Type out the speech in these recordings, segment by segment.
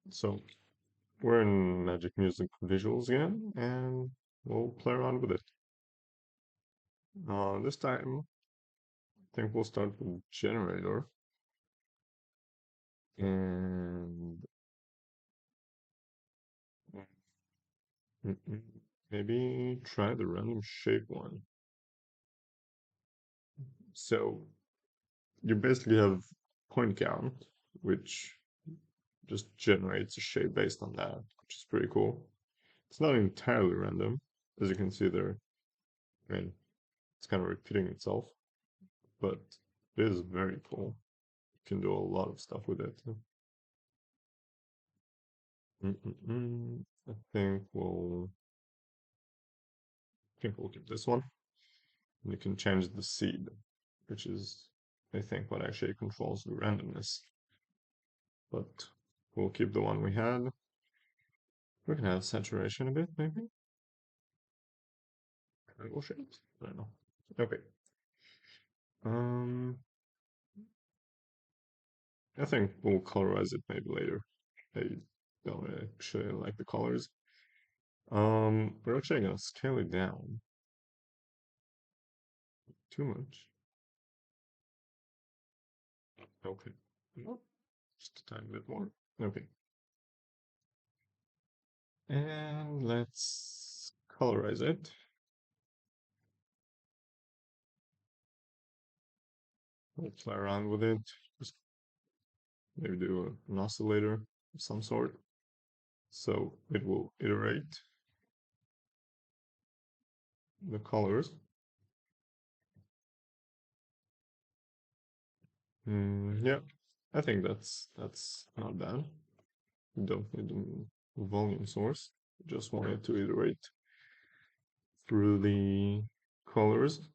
So we're in Magic Music Visuals again, and we'll play around with it. This time, I think we'll start with Generator, and mm, maybe try the random shape one. So you basically have point count, which just generates a shape based on that, which is pretty cool. It's not entirely random, as you can see there. I mean, it's kind of repeating itself, but it is very cool. You can do a lot of stuff with it. I think we'll keep this one. And you can change the seed, which is, I think, what actually controls the randomness. But we'll keep the one we had. We can have saturation a bit, maybe. Triangle shapes? I don't know. Okay. Um, I think we'll colorize it maybe later. I don't actually like the colors. We're actually gonna scale it down. Too much. Okay. No, just a tiny bit more. Okay. And let's colorize it. We'll play around with it. Just maybe do an oscillator of some sort. So it will iterate the colors. Yeah, I think that's not bad. You don't need a volume source. You just want it to iterate through the colors.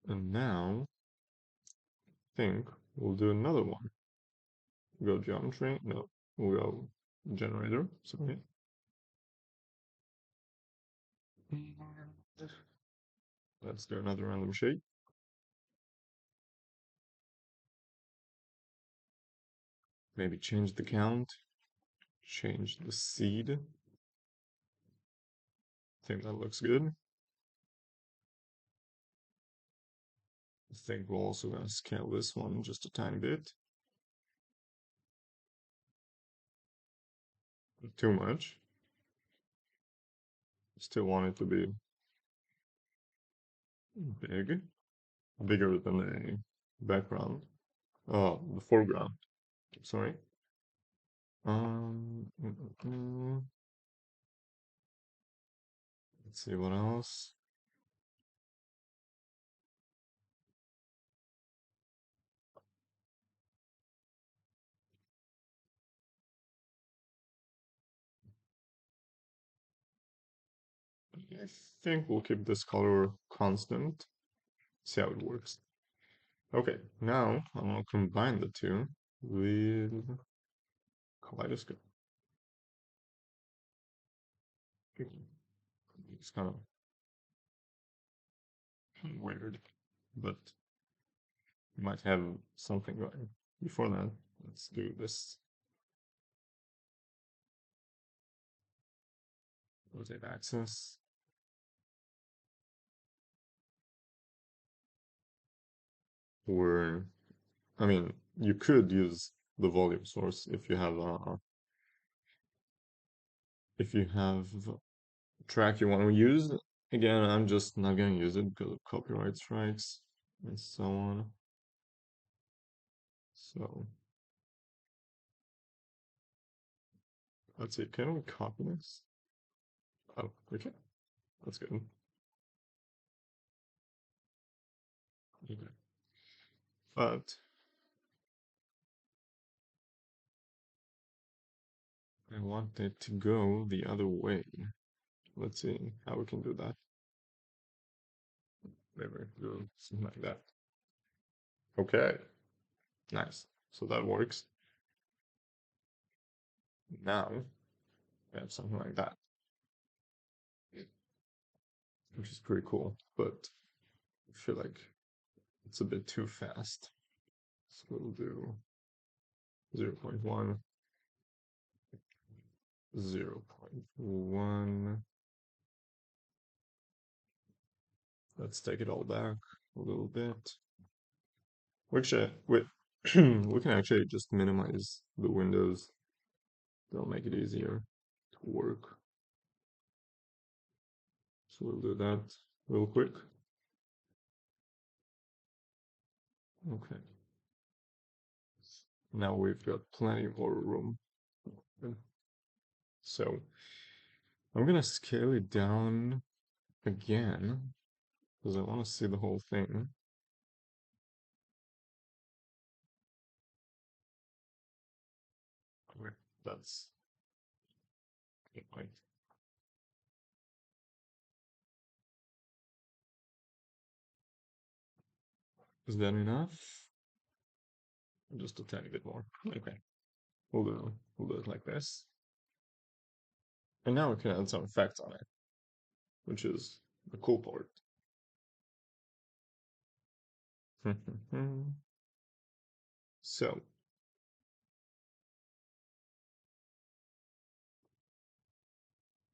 And now I think we'll do another one. Go geometry. No, we'll go generator. Sorry. Let's do another random shape. Maybe change the count. Change the seed. I think that looks good. I think we're also going to scale this one just a tiny bit. Not too much. Still want it to be big. Bigger than the background. Oh, the foreground. Sorry. Um, mm, mm, mm. Let's see what else. I think we'll keep this color constant. See how it works. Okay, now I'm gonna combine the two with kaleidoscope. It's kind of weird, but you might have something going. Before that, let's do this. Rotate axis. Or, I mean, you could use the volume source if you have a track you want to use. Again, I'm just not gonna use it because of copyright strikes and so on. So let's see, can we copy this? Oh, we can. That's good. Okay. But I want it to go the other way. Let's see how we can do that. Maybe do something like that. Okay, nice. So that works. Now we have something like that, which is pretty cool, but I feel like it's a bit too fast. So we'll do 0.1, 0.1. Let's take it all back a little bit. Which we can actually just minimize the windows. That'll make it easier to work. So we'll do that real quick. Okay. Now we've got plenty more room. So I'm gonna scale it down again because I want to see the whole thing. Okay, that's good point. Is that enough? Just a tiny bit more. Okay, we'll do it like this. And now we can add some effects on it, which is the cool part. So,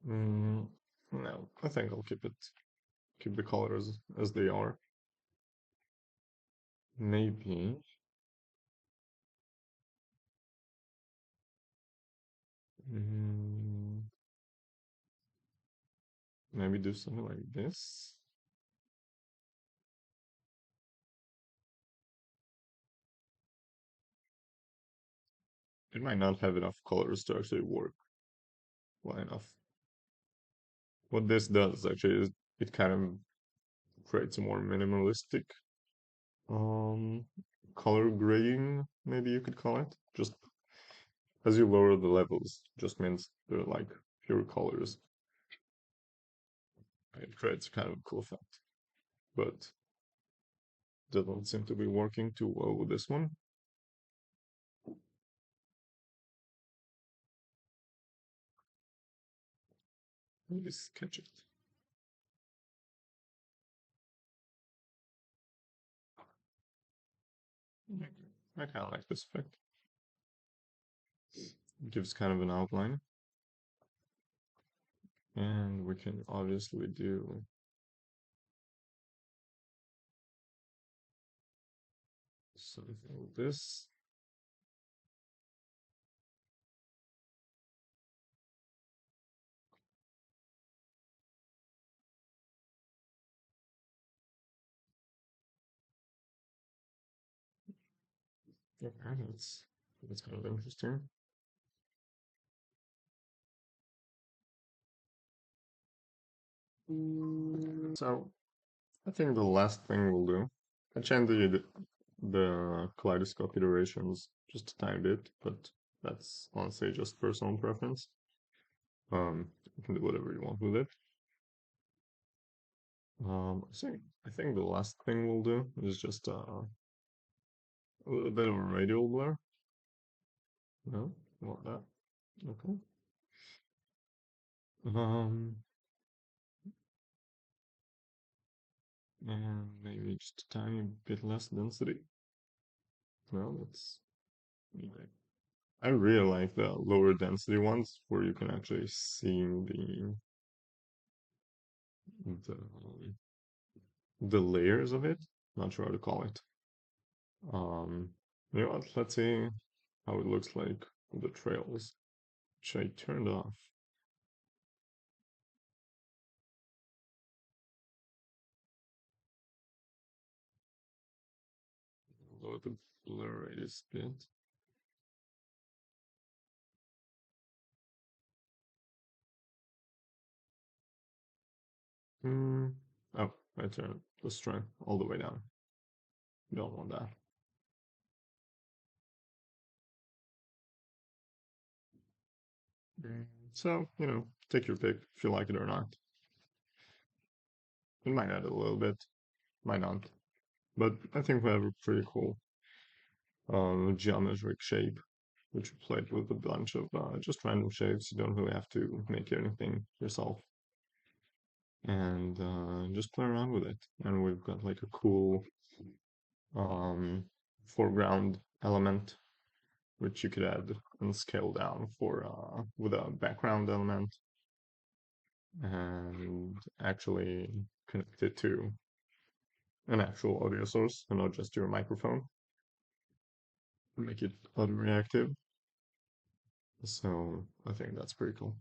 no, I think I'll keep the colors as they are. Maybe, mm, maybe do something like this. It might not have enough colors to actually work well enough. What this does actually is it kind of creates a more minimalistic um color grading, maybe you could call it. Just as you lower the levels, just means they're like pure colors. It creates kind of a cool effect, but doesn't seem to be working too well with this one. Maybe sketch it. I kind of like this effect. It gives kind of an outline. And we can obviously do something like this. Okay, that's kind of interesting. So I think the last thing we'll do, I change the kaleidoscope iterations just a tiny bit, but that's honestly just personal preference. You can do whatever you want with it. I think the last thing we'll do is just a little bit of a radial blur. No, you want that? Okay. Um, and maybe just a tiny bit less density. No, that's okay. I really like the lower density ones where you can actually see the the layers of it. Not sure how to call it. Um, you know what? Let's see how it looks like with the trails, which I turned off. Lower the blur radius a bit. Hmm. Oh, I turned the strength all the way down. Don't want that. So, take your pick if you like it or not. It might add a little bit, might not. But I think we have a pretty cool geometric shape, which we played with a bunch of just random shapes. You don't really have to make anything yourself. And just play around with it. And we've got like a cool um, foreground element which you could add and scale down for with a background element and actually connect it to an actual audio source and not just your microphone. Make it auto reactive. So I think that's pretty cool.